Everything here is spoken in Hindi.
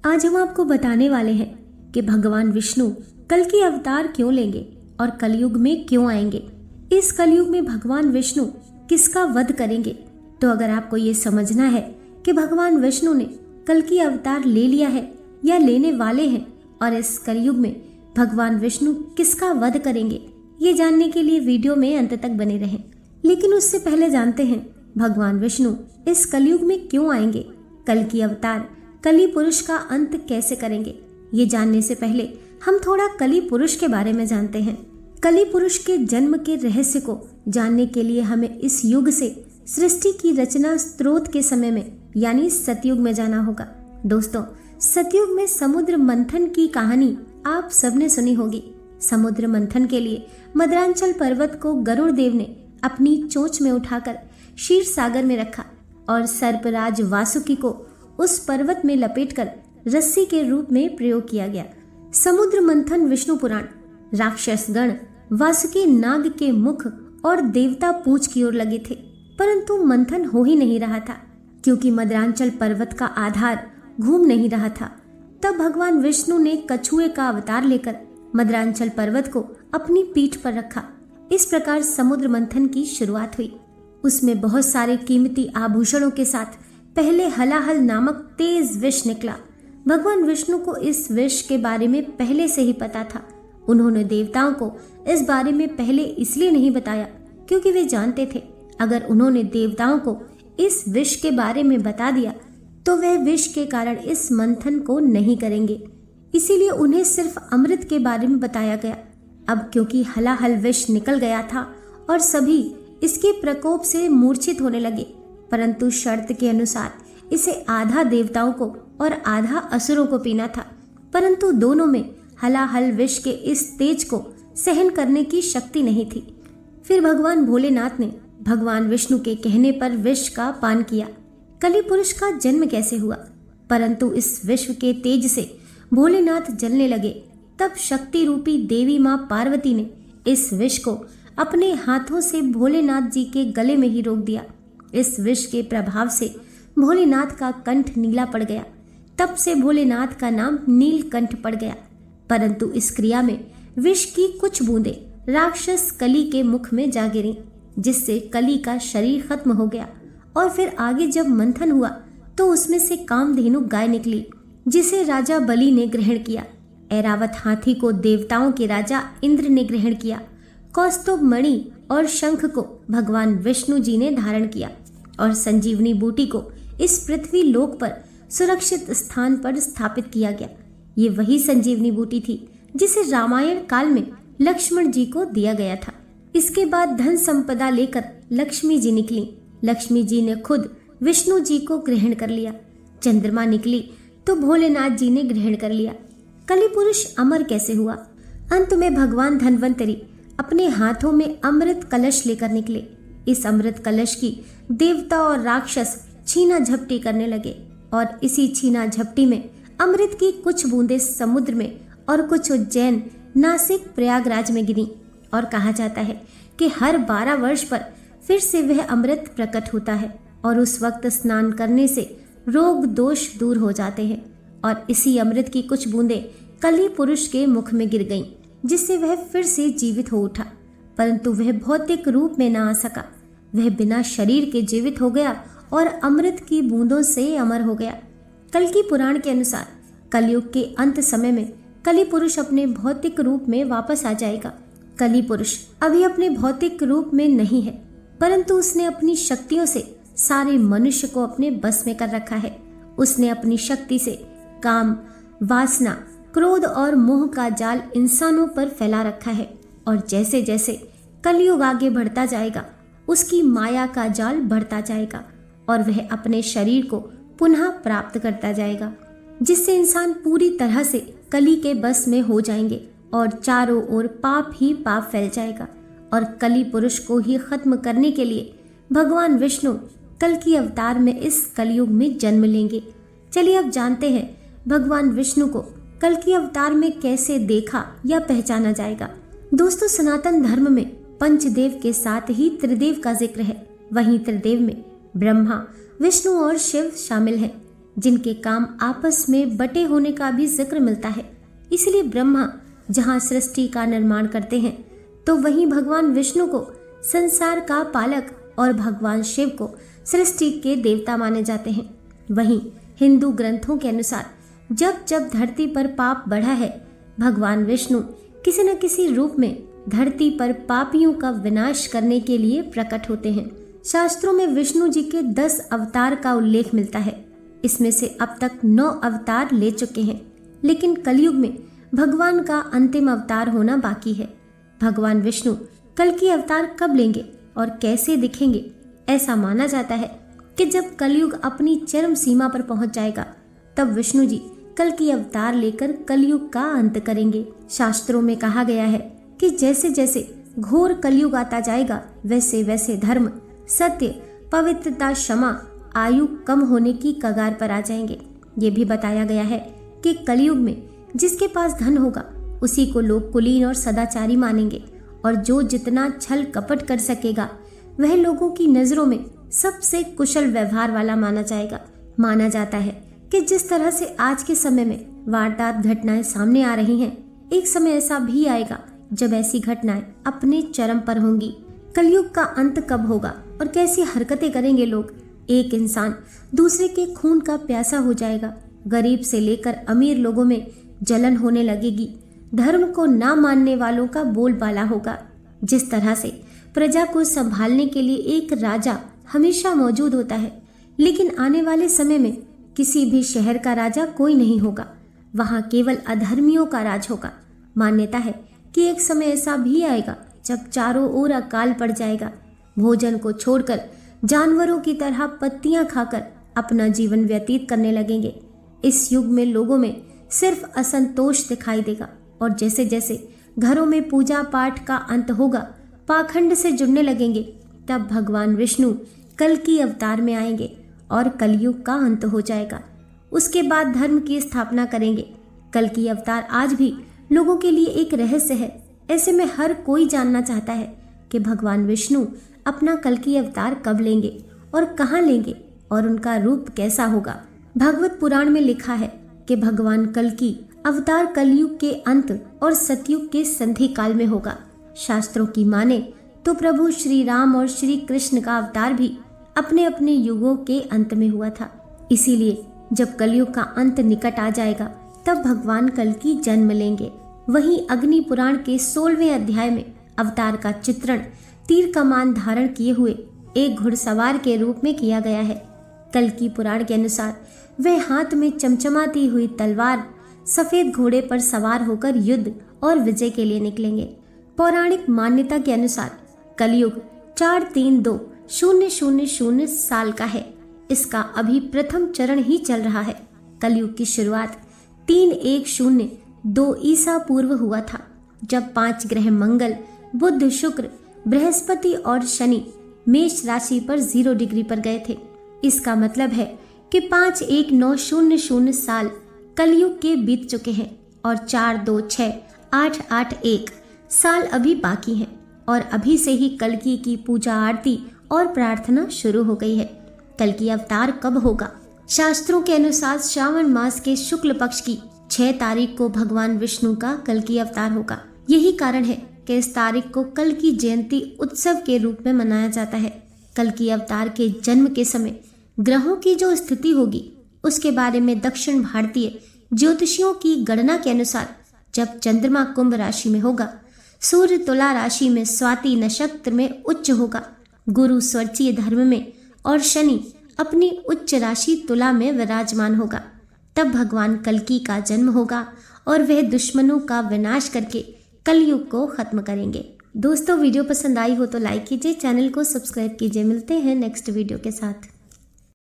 आज हम आपको बताने वाले हैं कि भगवान विष्णु कल की अवतार क्यों लेंगे और कलयुग में क्यों आएंगे। इस कलयुग में भगवान विष्णु किसका वध करेंगे। तो अगर आपको ये समझना है कि भगवान विष्णु ने कल की अवतार ले लिया है या लेने वाले हैं और इस कलयुग में भगवान विष्णु किसका वध करेंगे, ये जानने के लिए वीडियो में अंत तक बने रहें। लेकिन उससे पहले जानते हैं भगवान विष्णु इस कलयुग में क्यों आएंगे, कल की अवतार कली पुरुष का अंत कैसे करेंगे। ये जानने से पहले हम थोड़ा कली पुरुष के बारे में जानते हैं। कली पुरुष के जन्म के रहस्य को जानने के लिए हमें इस युग से सृष्टि की रचना स्त्रोत के समय में यानी सतयुग में जाना होगा। दोस्तों, सतयुग में समुद्र मंथन की कहानी आप सबने सुनी होगी। समुद्र मंथन के लिए मदरांचल पर्वत को गरुड़ देव ने अपनी चोंच में उठाकर क्षीर सागर में रखा और सर्पराज वासुकी को उस पर्वत में लपेटकर रस्सी के रूप में प्रयोग किया गया। समुद्र मंथन विष्णु पुराण। राक्षस गण वासुकी नाग के मुख और देवता पूंछ की ओर लगे थे, परंतु मंथन हो ही नहीं रहा था क्योंकि मदरांचल पर्वत का आधार घूम नहीं रहा था। तब भगवान विष्णु ने कछुए का अवतार लेकर मदरांचल पर्वत को अपनी पीठ पर रखा। इस प्रकार समुद्र मंथन की शुरुआत हुई। उसमें बहुत सारे कीमती आभूषणों के साथ पहले हलाहल नामक तेज विष निकला। भगवान विष्णु को इस विष के बारे में पहले से ही पता था। उन्होंने देवताओं को इस बारे में पहले इसलिए नहीं बताया क्योंकि वे जानते थे अगर उन्होंने देवताओं को इस विष के बारे में बता दिया तो वह विष के कारण इस मंथन को नहीं करेंगे। इसीलिए उन्हें सिर्फ अमृत के बारे में बताया गया। अब क्योंकि हलाहल विष निकल गया था और सभी इसके प्रकोप से मूर्छित होने लगे, परंतु शर्त के अनुसार इसे आधा देवताओं को और आधा असुरों को पीना था। परंतु दोनों में हलाहल विष के इस तेज को सहन करने की शक्ति नहीं थी। फिर भगवान भोलेनाथ ने भगवान विष्णु के कहने पर विष का पान किया। कली पुरुष का जन्म कैसे हुआ, परंतु इस विश्व के तेज से भोलेनाथ जलने लगे। तब शक्ति रूपी देवी माँ पार्वती ने इस विष को अपने हाथों से भोलेनाथ जी के गले में ही रोक दिया। इस विष के प्रभाव से भोलेनाथ का कंठ नीला पड़ गया। तब से भोलेनाथ का नाम नीलकंठ पड़ गया। परंतु इस क्रिया में विष की कुछ बूंदें राक्षस कली के मुख में जा गिरी, जिससे कली का शरीर खत्म हो गया। और फिर आगे जब मंथन हुआ तो उसमें से कामधेनु गाय निकली, जिसे राजा बलि ने ग्रहण किया। ऐरावत हाथी को देवताओं के राजा इंद्र ने ग्रहण किया। कौस्तुभ मणि और शंख को भगवान विष्णु जी ने धारण किया और संजीवनी बूटी को इस पृथ्वी लोक पर सुरक्षित स्थान पर स्थापित किया गया। ये वही संजीवनी बूटी थी जिसे रामायण काल में लक्ष्मण जी को दिया गया था। इसके बाद धन संपदा लेकर लक्ष्मी जी निकली। लक्ष्मी जी ने खुद विष्णु जी को ग्रहण कर लिया। चंद्रमा निकली तो भोलेनाथ जी ने ग्रहण कर लिया। कली पुरुष अमर कैसे हुआ? अंत में भगवान धन्वंतरी अपने हाथों में अमृत कलश लेकर निकले। इस अमृत कलश की देवता और राक्षस छीना झपटी करने लगे और इसी छीना झपटी में अमृत की कुछ बूंदें समुद्र में और कुछ उज्जैन, नासिक, प्रयागराज में गिरी। और कहा जाता है कि हर 12 वर्ष पर फिर से वह अमृत प्रकट होता है और उस वक्त स्नान करने से रोग दोष दूर हो जाते हैं। और इसी अमृत की कुछ बूंदें कली पुरुष के मुख में गिर गईं, जिससे वह फिर से जीवित हो उठा। परंतु वह भौतिक रूप में न आ सका। वह बिना शरीर के जीवित हो गया और अमृत की बूंदों से अमर हो गया। कल की पुराण के अनुसार कलयुग के अंत समय में कली पुरुष अपने भौतिक रूप में वापस आ जाएगा। कली पुरुष अभी अपने भौतिक रूप में नहीं है, परंतु उसने अपनी शक्तियों से सारे मनुष्य को अपने बस में कर रखा है। उसने अपनी शक्ति से काम, वासना, क्रोध और मोह का जाल इंसानों पर फैला रखा है। और जैसे जैसे कलयुग आगे बढ़ता जाएगा उसकी माया का जाल बढ़ता जाएगा और वह अपने शरीर को पुनः प्राप्त करता जाएगा, जिससे इंसान पूरी तरह से कली के बस में हो जाएंगे और चारों ओर पाप ही पाप फैल जाएगा। और कली पुरुष को ही खत्म करने के लिए भगवान विष्णु कल की अवतार में इस कलयुग में जन्म लेंगे। चलिए अब जानते हैं भगवान विष्णु को कल की अवतार में कैसे देखा या पहचाना जाएगा। दोस्तों, सनातन धर्म में पंचदेव के साथ ही त्रिदेव का जिक्र है। वहीं त्रिदेव में ब्रह्मा, विष्णु और शिव शामिल हैं। जिनके काम आपस में बटे होने का भी जिक्र मिलता है। इसलिए ब्रह्मा जहाँ सृष्टि का निर्माण करते हैं तो वहीं भगवान विष्णु को संसार का पालक और भगवान शिव को सृष्टि के देवता माने जाते हैं। वहीं हिंदू ग्रंथों के अनुसार जब जब धरती पर पाप बढ़ा है, भगवान विष्णु किसी न किसी रूप में धरती पर पापियों का विनाश करने के लिए प्रकट होते हैं। शास्त्रों में विष्णु जी के 10 अवतार का उल्लेख मिलता है। इसमें से अब तक 9 अवतार ले चुके हैं, लेकिन कलयुग में भगवान का अंतिम अवतार होना बाकी है। भगवान विष्णु कल की अवतार कब लेंगे और कैसे दिखेंगे? ऐसा माना जाता है कि जब कलयुग अपनी चरम सीमा पर पहुंच जाएगा, तब विष्णु जी कल की अवतार लेकर कलयुग का अंत करेंगे। शास्त्रों में कहा गया है कि जैसे जैसे घोर कलयुग आता जाएगा, वैसे वैसे धर्म, सत्य, पवित्रता, क्षमा, आयु कम होने की कगार पर आ जाएंगे। ये भी बताया गया है कि कलयुग में जिसके पास धन होगा उसी को लोग कुलीन और सदाचारी मानेंगे, और जो जितना छल कपट कर सकेगा वह लोगों की नजरों में सबसे कुशल व्यवहार वाला माना जाएगा। माना जाता है कि जिस तरह से आज के समय में वारदात घटनाएं सामने आ रही हैं, एक समय ऐसा भी आएगा जब ऐसी घटनाएं अपने चरम पर होंगी। कलयुग का अंत कब होगा और कैसी हरकतें करेंगे लोग? एक इंसान दूसरे के खून का प्यासा हो जाएगा। गरीब से लेकर अमीर लोगों में जलन होने लगेगी। धर्म को ना मानने वालों का बोलबाला होगा। जिस तरह से प्रजा को संभालने के लिए एक राजा हमेशा मौजूद होता है, लेकिन आने वाले समय में किसी भी शहर का राजा कोई नहीं होगा, वहां केवल अधर्मियों का राज होगा। मान्यता है कि एक समय ऐसा भी आएगा जब चारों ओर अकाल पड़ जाएगा। भोजन को छोड़कर जानवरों की तरह पत्तियां खाकर अपना जीवन व्यतीत करने लगेंगे। इस युग में लोगों में सिर्फ असंतोष दिखाई देगा, और जैसे जैसे घरों में पूजा पाठ का अंत होगा, पाखंड से जुड़ने लगेंगे, तब भगवान विष्णु कल की अवतार में आएंगे और कलयुग का अंत हो जाएगा। उसके बाद धर्म की स्थापना करेंगे। कल की अवतार आज भी लोगों के लिए एक रहस्य है। ऐसे में हर कोई जानना चाहता है कि भगवान विष्णु अपना कल की अवतार कब लेंगे और कहाँ लेंगे और उनका रूप कैसा होगा। भागवत पुराण में लिखा है कि भगवान कल की अवतार कलयुग के अंत और सतयुग के संधि काल में होगा। शास्त्रों की माने तो प्रभु श्री राम और श्री कृष्ण का अवतार भी अपने अपने युगों के अंत में हुआ था। इसीलिए जब कलयुग का अंत निकट आ जाएगा, तब भगवान कल की जन्म लेंगे। वहीं अग्नि पुराण के 16वें अध्याय में अवतार का चित्रण तीर कमान धारण किए हुए एक घुड़सवार के रूप में किया गया है। कल की पुराण के अनुसार वह हाथ में चमचमाती हुई तलवार, सफेद घोड़े पर सवार होकर युद्ध और विजय के लिए निकलेंगे। पौराणिक मान्यता के अनुसार कलयुग 432000 साल का है। इसका अभी प्रथम चरण ही चल रहा है। कलयुग की शुरुआत 3102 ईसा पूर्व हुआ था, जब 5 ग्रह मंगल, बुध, शुक्र, बृहस्पति और शनि मेष राशि पर 0 डिग्री पर गए थे। इसका मतलब है कि 51900 साल कलयुग के बीत चुके हैं और 426881 साल अभी बाकी हैं, और अभी से ही कल्कि की पूजा आरती और प्रार्थना शुरू हो गई है। कल की अवतार कब होगा? शास्त्रों के अनुसार श्रावण मास के शुक्ल पक्ष की 6 तारीख को भगवान विष्णु का कल की अवतार होगा। यही कारण है कि इस तारीख को कल की जयंती उत्सव के रूप में मनाया जाता है। कल की अवतार के जन्म के समय ग्रहों की जो स्थिति होगी उसके बारे में दक्षिण भारतीय ज्योतिषियों की गणना के अनुसार जब चंद्रमा कुंभ राशि में होगा, सूर्य तुला राशि में स्वाति नक्षत्र में उच्च होगा, गुरु स्वर्चीय धर्म में और शनि अपनी उच्च राशि तुला में विराजमान होगा, तब भगवान कल्कि का जन्म होगा और वह दुश्मनों का विनाश करके कलयुग को खत्म करेंगे। दोस्तों, वीडियो पसंद आई हो तो लाइक कीजिए, चैनल को सब्सक्राइब कीजिए। मिलते हैं नेक्स्ट वीडियो के साथ।